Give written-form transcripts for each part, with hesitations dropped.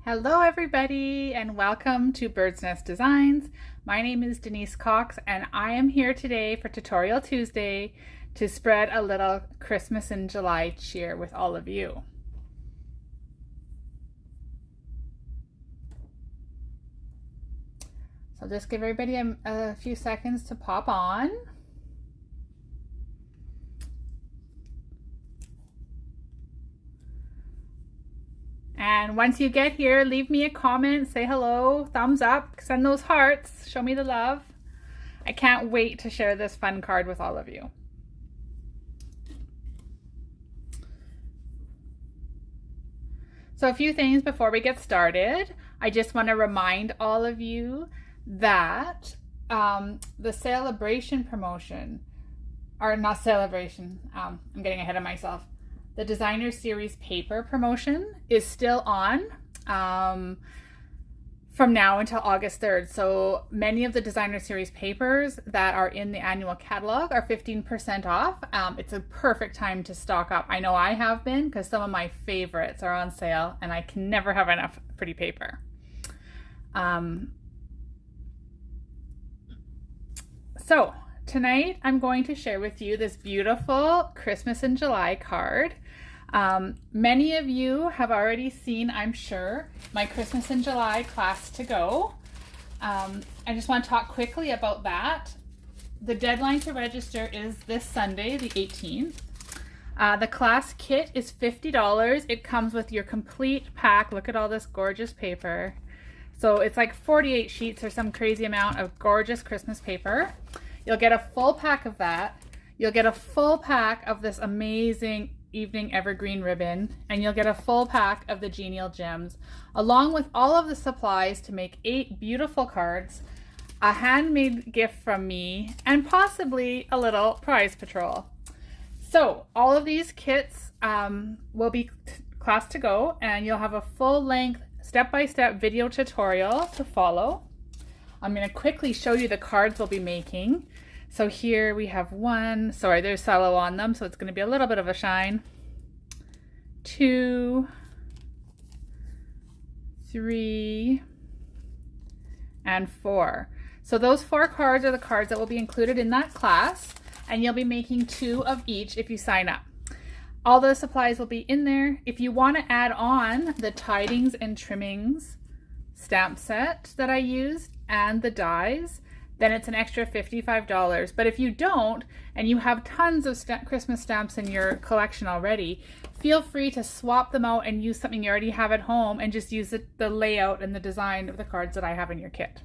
Hello everybody and welcome to Birdsnest Designs. My name is Denise Cox and I am here today for Tutorial Tuesday to spread a little Christmas in July cheer with all of you. So I'll just give everybody a few seconds to pop on. And once you get here, leave me a comment, say hello, thumbs up, send those hearts, show me the love. I can't wait to share this fun card with all of you. So a few things before we get started. I just want to remind all of you that the celebration promotion, or not celebration, I'm getting ahead of myself. The Designer Series paper promotion is still on from now until August 3rd. So many of the Designer Series papers that are in the annual catalog are 15% off. It's a perfect time to stock up. I know I have been because some of my favorites are on sale and I can never have enough pretty paper. So tonight I'm going to share with you this beautiful Christmas in July card. Many of you have already seen, I'm sure, my Christmas in July class to go. I just want to talk quickly about that. The deadline to register is this Sunday, the 18th. The class kit is $50. It comes with your complete pack. Look at all this gorgeous paper. So it's like 48 sheets or some crazy amount of gorgeous Christmas paper. You'll get a full pack of that. You'll get a full pack of this amazing evening evergreen ribbon, and you'll get a full pack of the genial gems, along with all of the supplies to make 8 beautiful cards, a handmade gift from me, and possibly a little prize patrol. So all of these kits will be class to go, and you'll have a full-length step-by-step video tutorial to follow. I'm going to quickly show you the cards we'll be making. So here we have one, sorry, there's cello on them, so it's going to be a little bit of a shine. 2, 3, and 4. So those 4 cards are the cards that will be included in that class, and you'll be making 2 of each if you sign up. All the supplies will be in there. If you want to add on the Tidings and Trimmings stamp set that I used and the dies, then it's an extra $55. But if you don't, and you have tons of Christmas stamps in your collection already, feel free to swap them out and use something you already have at home and just use the layout and the design of the cards that I have in your kit.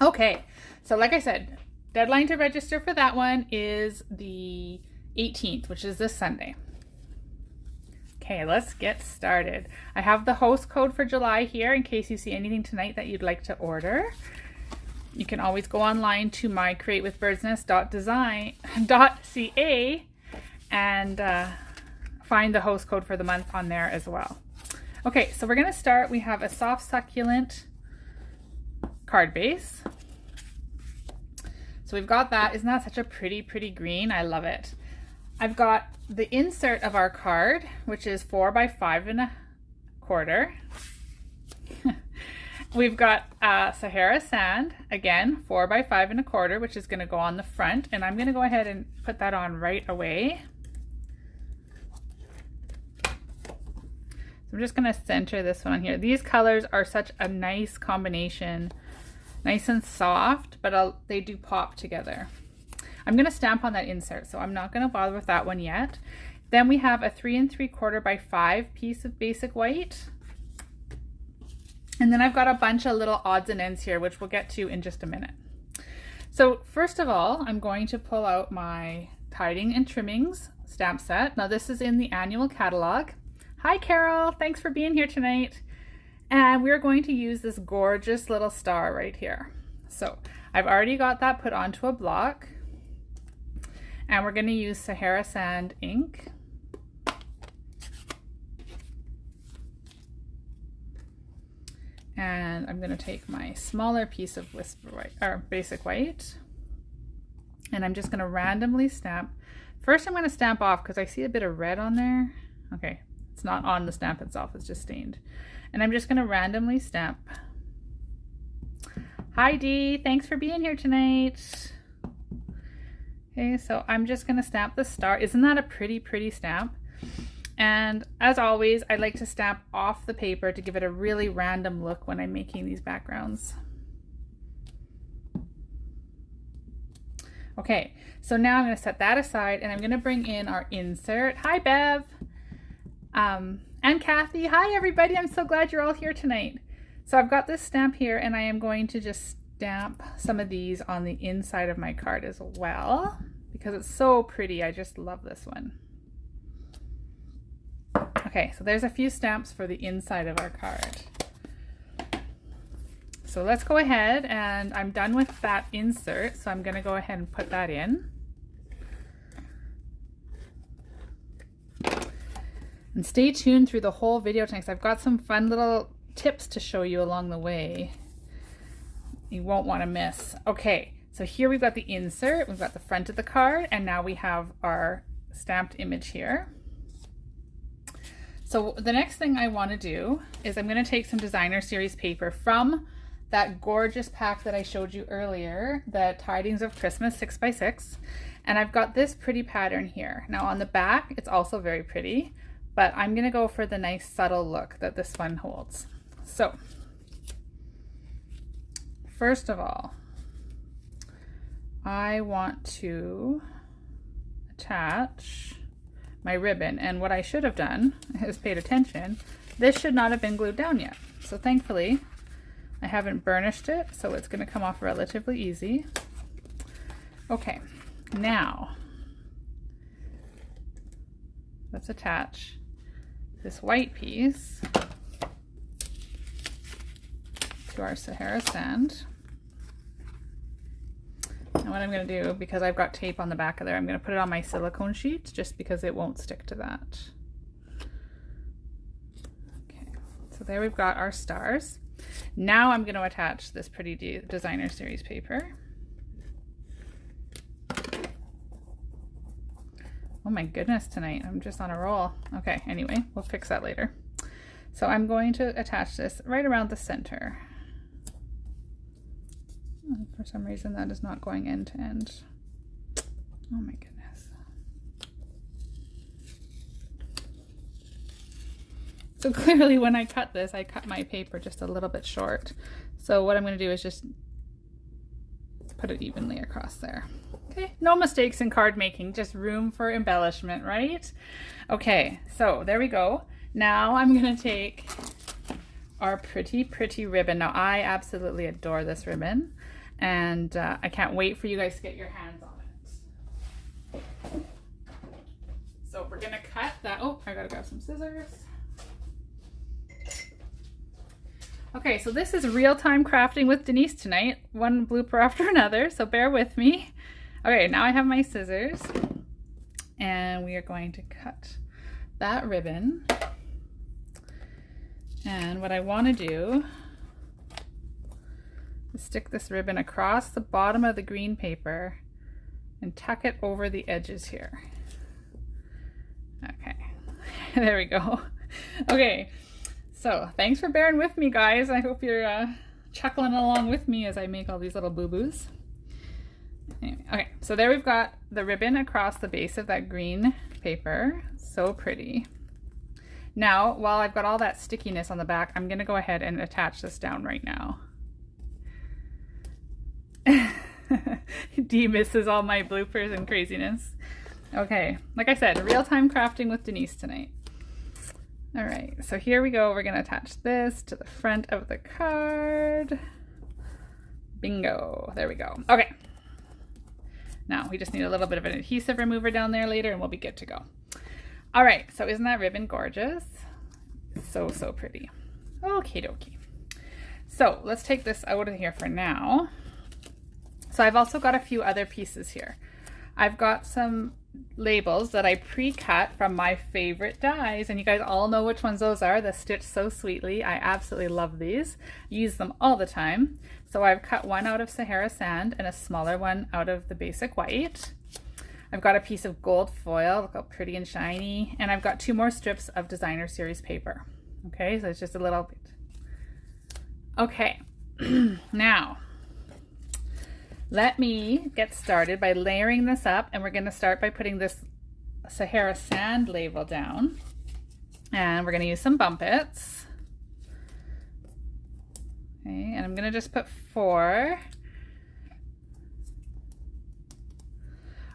Okay, so like I said, deadline to register for that one is the 18th, which is this Sunday. Okay, let's get started. I have the host code for July here in case you see anything tonight that you'd like to order. You can always go online to my createwithbirdsnest.ca and find the host code for the month on there as well. Okay, so we're going to start. We have a soft succulent card base. So we've got that. Isn't that such a pretty green? I love it. I've got the insert of our card, which is 4 by 5 1/4. We've got Sahara Sand, again, 4 by 5 1/4, which is going to go on the front, and I'm going to go ahead and put that on right away. So I'm just going to center this one on here. These colors are such a nice combination, nice and soft, but they do pop together. I'm going to stamp on that insert, so I'm not going to bother with that one yet. Then we have a 3 3/4 by 5 piece of basic white. And then I've got a bunch of little odds and ends here, which we'll get to in just a minute. So first of all, I'm going to pull out my Tidings and Trimmings stamp set. Now this is in the annual catalog. Hi Carol, thanks for being here tonight. And we're going to use this gorgeous little star right here. So I've already got that put onto a block. And we're going to use Sahara Sand ink. And I'm going to take my smaller piece of Whisper White, or Basic White, and I'm just going to randomly stamp. First I'm going to stamp off because I see a bit of red on there. Okay, It's not on the stamp itself, it's just stained. And I'm just gonna randomly stamp. Hi Dee, thanks for being here tonight. Okay, so I'm just gonna stamp the star. Isn't that a pretty, pretty stamp? And as always, I like to stamp off the paper to give it a really random look when I'm making these backgrounds. Okay, so now I'm gonna set that aside and I'm gonna bring in our insert. Hi Bev, and Kathy. Hi everybody, I'm so glad you're all here tonight. So I've got this stamp here and I am going to just stamp some of these on the inside of my card as well because it's so pretty. I just love this one. Okay, so there's a few stamps for the inside of our card. So let's go ahead, and I'm done with that insert, so I'm gonna go ahead and put that in. And stay tuned through the whole video tonight, 'cause I've got some fun little tips to show you along the way. You won't wanna miss. Okay, so here we've got the insert, we've got the front of the card, and now we have our stamped image here. So the next thing I wanna do is I'm gonna take some designer series paper from that gorgeous pack that I showed you earlier, the Tidings of Christmas 6x6, and I've got this pretty pattern here. Now on the back, it's also very pretty, but I'm gonna go for the nice subtle look that this one holds. So, first of all, I want to attach my ribbon, and what I should have done is paid attention. This should not have been glued down yet. So thankfully, I haven't burnished it, so it's gonna come off relatively easy. Okay, now let's attach this white piece to our Sahara sand. And what I'm gonna do, because I've got tape on the back of there, I'm gonna put it on my silicone sheet just because it won't stick to that. Okay, so there we've got our stars. Now I'm going to attach this pretty designer series paper. Oh my goodness, tonight I'm just on a roll. Okay, anyway, we'll fix that later. So I'm going to attach this right around the center. For some reason that is not going end to end. Oh my goodness. So clearly when I cut this, I cut my paper just a little bit short. So what I'm going to do is just put it evenly across there. Okay, no mistakes in card making, just room for embellishment, right? Okay, so there we go. Now I'm going to take our pretty, pretty ribbon. Now I absolutely adore this ribbon, and I can't wait for you guys to get your hands on it. So we're going to cut that. Oh, I got to grab some scissors. Okay, so this is real-time crafting with Denise tonight, one blooper after another, so bear with me. Okay, now I have my scissors, and we are going to cut that ribbon. And what I want to do is stick this ribbon across the bottom of the green paper and tuck it over the edges here. Okay, there we go. Okay. So thanks for bearing with me, guys. I hope you're chuckling along with me as I make all these little boo-boos. Anyway, okay, so there we've got the ribbon across the base of that green paper. So pretty. Now, while I've got all that stickiness on the back, I'm gonna go ahead and attach this down right now. Dee misses all my bloopers and craziness. Okay, like I said, real-time crafting with Denise tonight. All right, so here we go. We're gonna attach this to the front of the card. Bingo, there we go. Okay, now we just need a little bit of an adhesive remover down there later and we'll be good to go. All right, so isn't that ribbon gorgeous? So, so pretty. Okie dokie. So let's take this out of here for now. So I've also got a few other pieces here. I've got some labels that I pre-cut from my favorite dies, and you guys all know which ones those are. The Stitch So Sweetly. I absolutely love these. Use them all the time. So I've cut one out of Sahara Sand and a smaller one out of the basic white. I've got a piece of gold foil, look how pretty and shiny, and I've got 2 more strips of designer series paper. Okay, so it's just a little bit. Okay, now let me get started by layering this up, and we're going to start by putting this Sahara sand label down, and we're going to use some bump its. Okay, and I'm going to just put 4.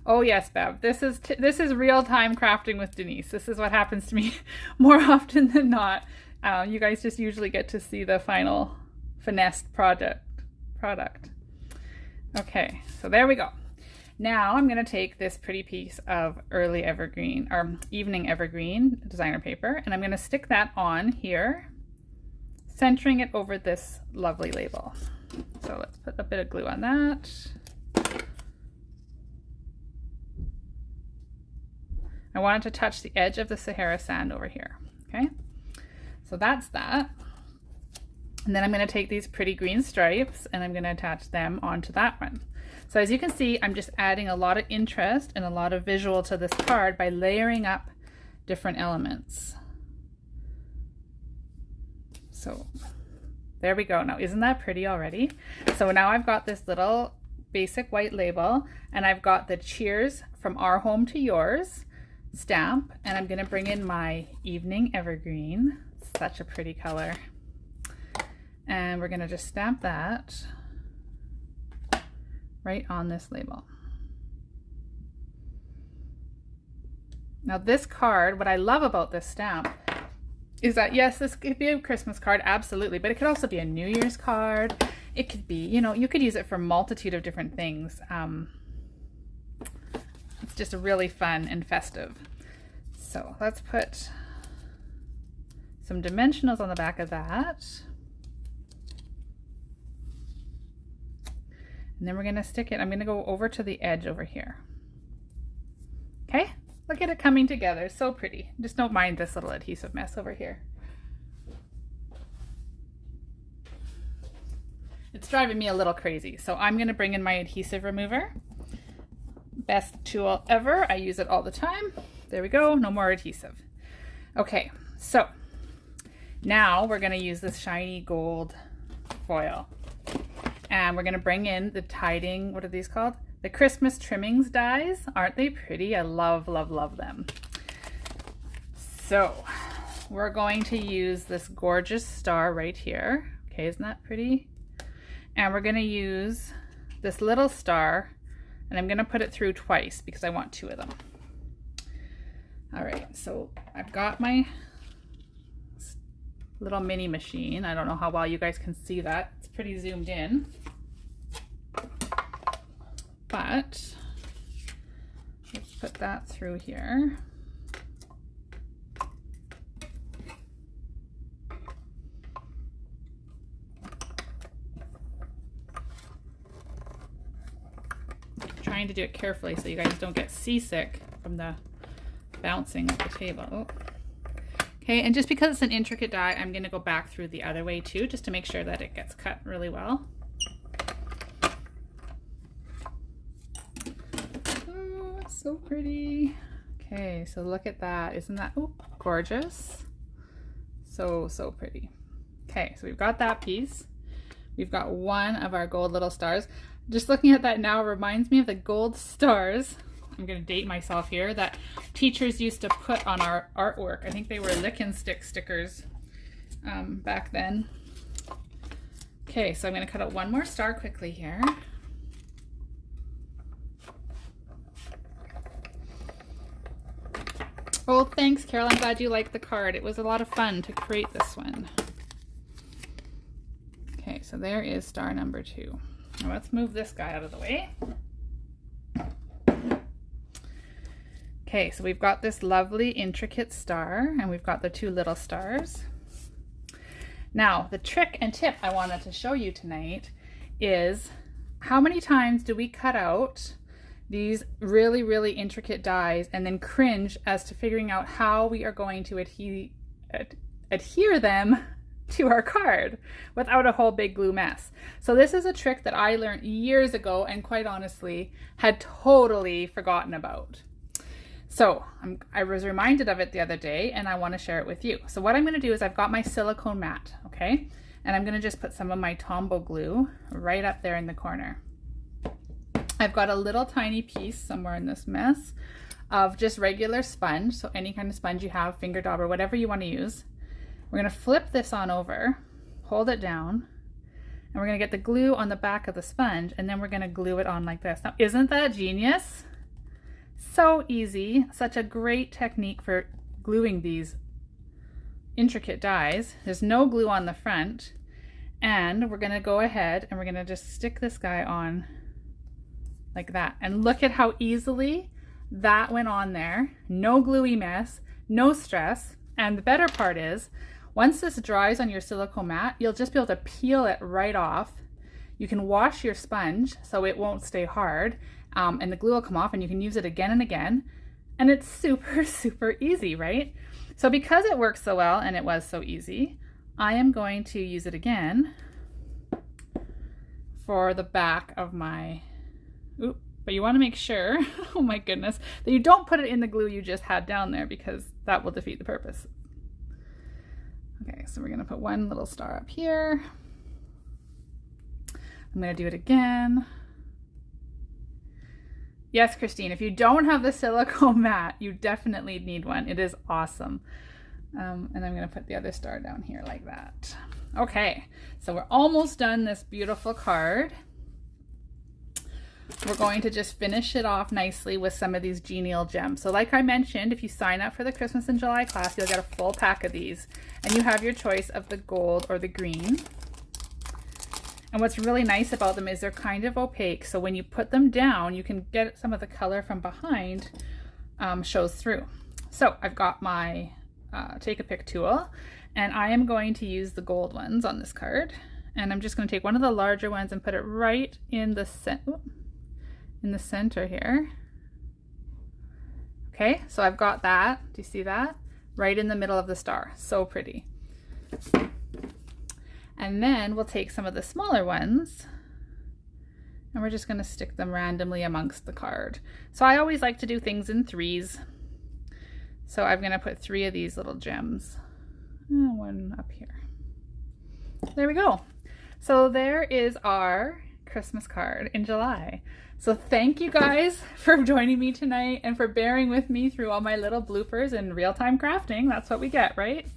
Oh yes, Bev, this is real-time crafting with Denise. This is what happens to me more often than not. You guys just usually get to see the final finessed product. Okay, so there we go. Now I'm going to take this pretty piece of early evergreen or evening evergreen designer paper, and I'm going to stick that on here, centering it over this lovely label. So let's put a bit of glue on that. I want it to touch the edge of the Sahara sand over here. Okay, so that's that. And then I'm going to take these pretty green stripes and I'm going to attach them onto that one. So as you can see, I'm just adding a lot of interest and a lot of visual to this card by layering up different elements. So there we go. Now, isn't that pretty already? So now I've got this little basic white label, and I've got the Cheers from Our Home to Yours stamp, and I'm going to bring in my evening evergreen. Such a pretty color. And we're going to just stamp that right on this label. Now this card, what I love about this stamp is that, yes, this could be a Christmas card, absolutely, but it could also be a New Year's card. It could be, you know, you could use it for a multitude of different things. It's just really fun and festive. So let's put some dimensionals on the back of that. And then we're going to stick it, I'm going to go over to the edge over here. Okay, look at it coming together, so pretty. Just don't mind this little adhesive mess over here. It's driving me a little crazy, so I'm going to bring in my adhesive remover. Best tool ever, I use it all the time. There we go, no more adhesive. Okay, so now we're going to use this shiny gold foil. And we're going to bring in the Tidings, what are these called? The Christmas Trimmings dies. Aren't they pretty? I love, love, love them. So we're going to use this gorgeous star right here. Okay, isn't that pretty? And we're going to use this little star, and I'm going to put it through twice because I want 2 of them. All right, so I've got my little mini machine. I don't know how well you guys can see that. It's pretty zoomed in. But let's put that through here. Trying to do it carefully so you guys don't get seasick from the bouncing of the table. Okay, and just because it's an intricate die, I'm going to go back through the other way too, just to make sure that it gets cut really well. Oh, it's so pretty. Okay, so look at that. Isn't that gorgeous? So, so pretty. Okay, so we've got that piece. We've got one of our gold little stars. Just looking at that now reminds me of the gold stars. I'm going to date myself here, that teachers used to put on our artwork. I think they were lick and stick stickers back then. Okay, so I'm going to cut out one more star quickly here. Oh, thanks, Carol. I'm glad you liked the card. It was a lot of fun to create this one. Okay, so there is star number 2. Now let's move this guy out of the way. Okay, so we've got this lovely intricate star, and we've got the 2 little stars. Now, the trick and tip I wanted to show you tonight is how many times do we cut out these really, really intricate dies and then cringe as to figuring out how we are going to adhere them to our card without a whole big glue mess. So this is a trick that I learned years ago and quite honestly had totally forgotten about. So I was reminded of it the other day and I want to share it with you. So what I'm going to do is I've got my silicone mat, okay? And I'm going to just put some of my Tombow glue right up there in the corner. I've got a little tiny piece somewhere in this mess of just regular sponge. So any kind of sponge you have, finger dauber, whatever you want to use. We're going to flip this on over, hold it down, and we're going to get the glue on the back of the sponge, and then we're going to glue it on like this. Now, isn't that genius? So easy. Such a great technique for gluing these intricate dies. There's no glue on the front, and we're going to go ahead and we're going to just stick this guy on like that. And look at how easily that went on there. No gluey mess, no stress. And the better part is, once this dries on your silicone mat, you'll just be able to peel it right off. You can wash your sponge so it won't stay hard, and the glue will come off and you can use it again and again. And it's super, super easy, right? So because it works so well and it was so easy, I am going to use it again for the back of my, but you want to make sure, oh my goodness, that you don't put it in the glue you just had down there because that will defeat the purpose. Okay, so we're going to put one little star up here. I'm going to do it again. Yes, Christine, if you don't have the silicone mat, you definitely need one. It is awesome. And I'm going to put the other star down here like that. Okay, so we're almost done this beautiful card. We're going to just finish it off nicely with some of these genial gems. So like I mentioned, if you sign up for the Christmas in July class, you'll get a full pack of these. And you have your choice of the gold or the green. And what's really nice about them is they're kind of opaque. So when you put them down, you can get some of the color from behind shows through. So I've got my take a pick tool, and I am going to use the gold ones on this card. And I'm just going to take one of the larger ones and put it right in the center here. Okay, so I've got that. Do you see that? Right in the middle of the star. So pretty. And then we'll take some of the smaller ones and we're just going to stick them randomly amongst the card. So I always like to do things in threes. So I'm going to put 3 of these little gems. And one up here. There we go. So there is our Christmas card in July. So thank you guys for joining me tonight and for bearing with me through all my little bloopers and real-time crafting. That's what we get, right?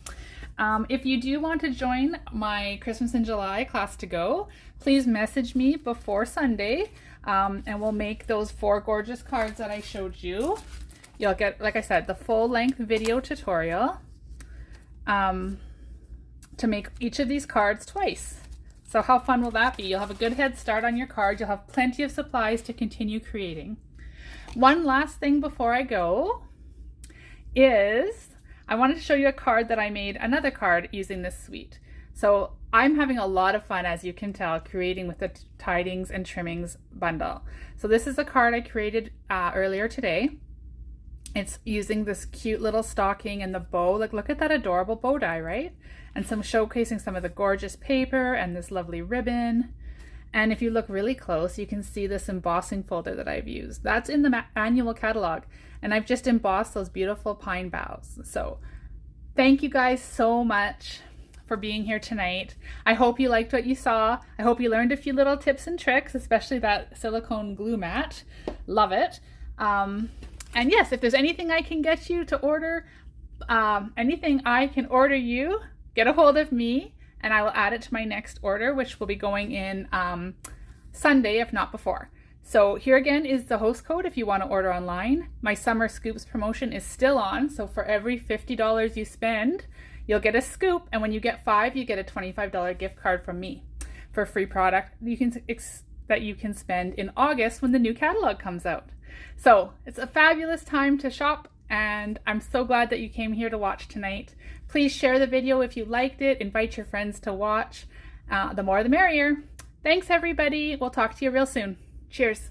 If you do want to join my Christmas in July class to go, please message me before Sunday, and we'll make those 4 gorgeous cards that I showed you. You'll get, like I said, the full-length video tutorial to make each of these cards twice. So how fun will that be? You'll have a good head start on your card. You'll have plenty of supplies to continue creating. One last thing before I go is I wanted to show you a card that I made, another card using this suite. So I'm having a lot of fun, as you can tell, creating with the Tidings and Trimmings bundle. So this is a card I created earlier today. It's using this cute little stocking and the bow. Like, look at that adorable bow die, right? And showcasing some of the gorgeous paper and this lovely ribbon. And if you look really close, you can see this embossing folder that I've used. That's in the annual catalog. And I've just embossed those beautiful pine boughs. So thank you guys so much for being here tonight. I hope you liked what you saw. I hope you learned a few little tips and tricks, especially that silicone glue mat. Love it. And yes, if there's anything I can get you to order, anything I can order you, get a hold of me and I will add it to my next order, which will be going in Sunday, if not before. So here again is the host code if you want to order online. My Summer Scoops promotion is still on. So for every $50 you spend, you'll get a scoop. And when you get 5, you get a $25 gift card from me for free product that you can spend in August when the new catalog comes out. So it's a fabulous time to shop, and I'm so glad that you came here to watch tonight. Please share the video if you liked it. Invite your friends to watch. The more the merrier. Thanks everybody. We'll talk to you real soon. Cheers.